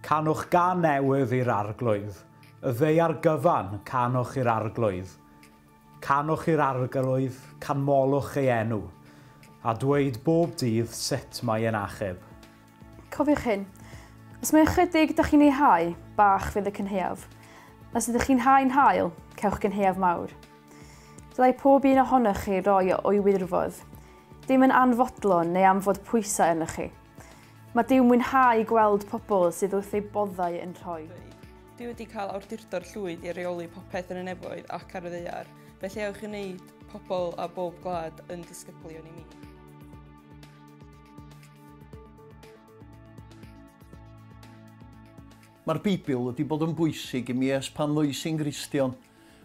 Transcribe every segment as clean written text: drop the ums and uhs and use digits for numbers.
Canwch gan newydd i'r arglwydd, y ddei ar gyfan canwch i'r arglwydd. Canwch i'r arglwydd, canmolwch ei enw, a dweud bob dydd sut mae e'n achub. Cofiwch hyn, os mae ychydig ydych chi'n ei hau, bach fydd y cynheuaf. Os ydych chi'n hau'n hael, cewch cynheuaf mawr. Dylai pob un ohonoch chi roi o'i wirfodd, dim yn anfodlon neu am fod pwysau yno chi. Mae Duw mwynhau gweld pobl sydd wrth eu boddau yn rhoi. Dwi wedi cael awdurdod llwyd i reoli popeth yn y nefoedd ac ar y ddaear, felly ewch i wneud pobl a bob gwlad yn disgyblion i mi. Mae'r Beibl wedi bod yn bwysig i mi ers pan oes i'n Gristion.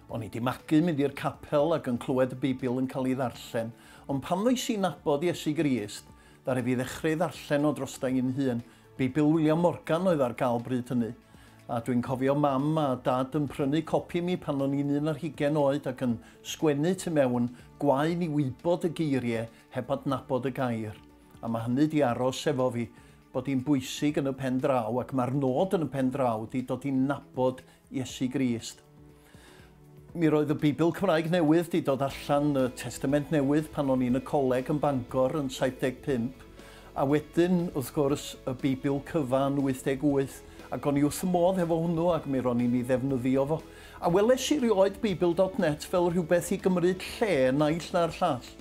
O'n i wedi magu mynd i'r capel ac yn clywed y Beibl yn cael ei ddarllen, ond pan oes i'n nabod Iesu Grist, ddari fi ddechrau ddarllen o drosta i'n hun. Beibl William Morgan oedd ar gael bryd hynny. A dwi'n cofio mam a dad yn prynu copi mi pan o'n i'n 11 oed ac yn sgwennu tu mewn gwaen i wybod y geiriau heb adnabod y gair. A mae hynny di aros efo fi bod hi'n bwysig yn y pen draw ac mae'r nod yn y pen draw di dod i'n nabod Iesu Grist. Mi roedd y Beibl Cymraeg newydd di dod allan, y Testament newydd pan o'n i'n y coleg yn Bangor yn 75, a wedyn, wrth gwrs, y Beibl cyfan 88, ac o'n i wrth y modd efo hwnnw ac mi ro'n i'n ei ddefnyddio fo. A weles i rioed Beibl.net fel rhywbeth i gymryd lle naill na'r llall.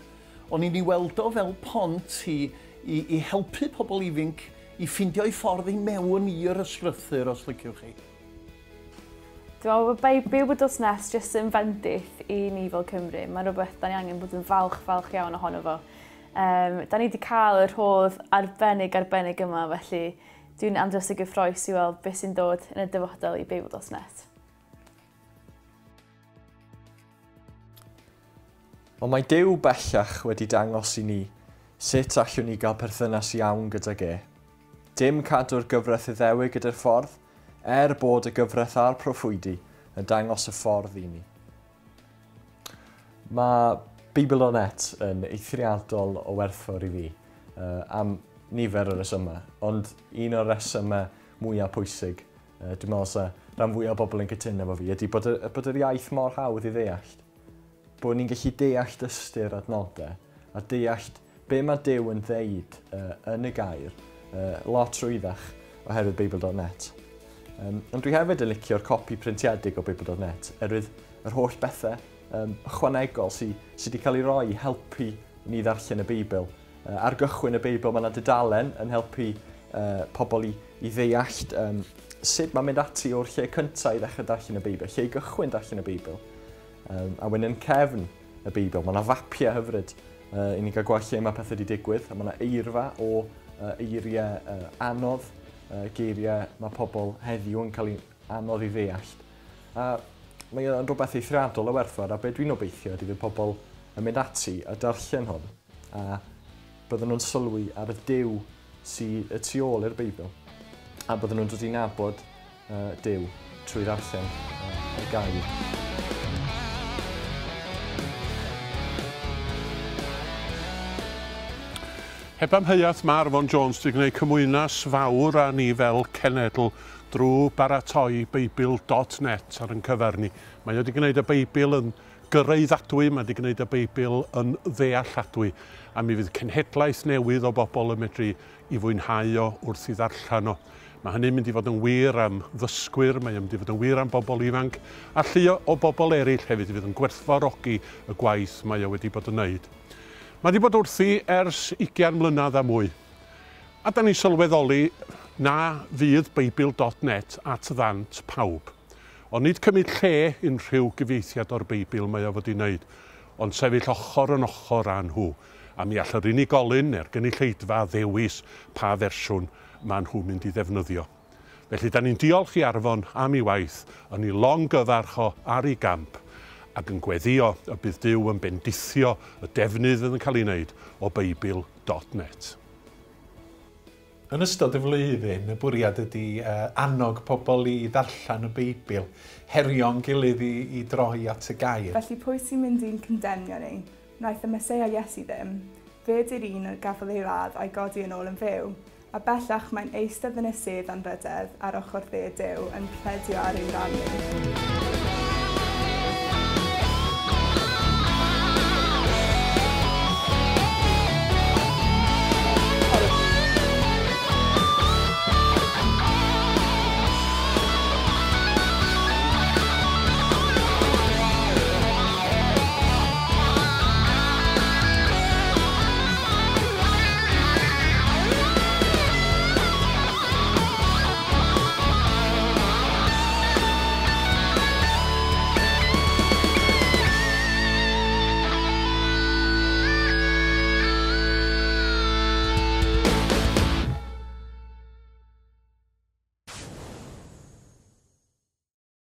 O'n i'n ei weld o fel pont i helpu pobl ifanc i ffeindio'i ffordd i mewn i'r ysgrythyr, os liciwch chi. Dwi'n meddwl bod Beibl.net jyst yn fendith i ni fel Cymru. Mae'n rhywbeth da ni angen bod yn falch iawn ohono fo. Da ni wedi cael yr rhodd arbennig yma, felly dwi'n andros y gyffroes i weld beth sy'n dod yn y dyfodol i Beibl.net. Ond mae Duw bellach wedi dangos i ni sut allwn ni gael perthynas iawn gydag e. Dim cadw'r gyfraith Iddewig gyda'r ffordd, bod y gyfraith a'r proffwydi yn dangos y ffordd i ni. Mae Beibl.net yn eithriadol o werthfawr i fi am nifer o resymau, ond un o'r resymau mwyaf pwysig, dwi'n meddwl sef rhan fwyaf o bobl yn cytuno efo fi, ydy bod yr iaith mor hawdd i ddeall. Bod ni'n gallu deall ystyr adnodau a deall be mae Duw yn ddeud yn y gair lot rwyddach oherwydd Beibl.net. Ond dwi hefyd yn licio'r copi pryntiedig o Beibl.net, oherwydd yr holl bethau ychwanegol sydd wedi cael ei roi i helpu ni ddarllen y Beibl. Ar gychwyn y Beibl mae yna dudalen yn helpu pobl i ddeall sut mae'n mynd ati o'r lle cyntaf i ddechrau darllen y Beibl, lle i gychwyn darllen y Beibl. A wedyn yn cefn y Beibl, mae yna fapiau hyfryd i ni gael gweld lle mae pethau wedi digwydd, a mae yna eirfa o eiriau anodd, geiriau mae pobl heddiw yn cael ei anodd i ddeall. A mae yn rhywbeth eithriadol o werthfawr, a beth dwi'n obeithio ydy fydd pobl yn mynd ati a darllen hwn, a bydden nhw'n sylwi ar y Duw sydd y tu ôl i'r Beibl, a bydden nhw'n dod i nabod Duw trwy ddarllen y gair. Heb amheuaeth mae Arfon Jones wedi gwneud cymwynas fawr â ni fel cenedl drwy baratoi Beibl.net ar yn cyferni. Mae wedi gwneud y Beibl yn gyrraeddadwy, mae wedi gwneud y Beibl yn ddealladwy, a mi fydd cenhedlaeth newydd o bobl yn medru i fwynhau o wrth i ddarllen o. Mae hynny'n mynd i fod yn wir am ddysgwyr, mae'n mynd i fod yn wir am bobl ifanc, a llu o bobl eraill hefyd i fydd yn gwerthfawrogi y gwaith mae o wedi bod yn wneud. Mae wedi bod wrthi ers 20 mlynedd a mwy. A da ni sylweddoli na fydd Beibl.net at ddant pawb. Ond nid cymryd lle unrhyw gyfieithiad o'r Beibl mae o fod i wneud, ond sefyll ochr yn ochr â nhw. A mi all yr unigolyn neu'r gynulleidfa ddewis pa fersiwn mae nhw'n mynd i ddefnyddio. Felly da ni'n diolch i Arfon am ei waith, yn ei longyfarch o ar ei gamp, ac yn gweddio y bydd Duw yn bendithio y defnydd yn cael ei wneud o Beibl.net. Yn ystod y flwyddyn, y bwriad ydy annog pobl i ddarllen y Beibl, herio'n gilydd i droi at y gair. Felly pwy sy'n mynd i'n condemnio ni? Wnaeth y Meseia Iesu ddim. Fe ydy'r un gafodd ei ladd a'i godi yn ôl yn fyw. a bellach mae'n eistedd yn y sedd anrydedd ar ochr dde Duw yn pledio ar ei rannu.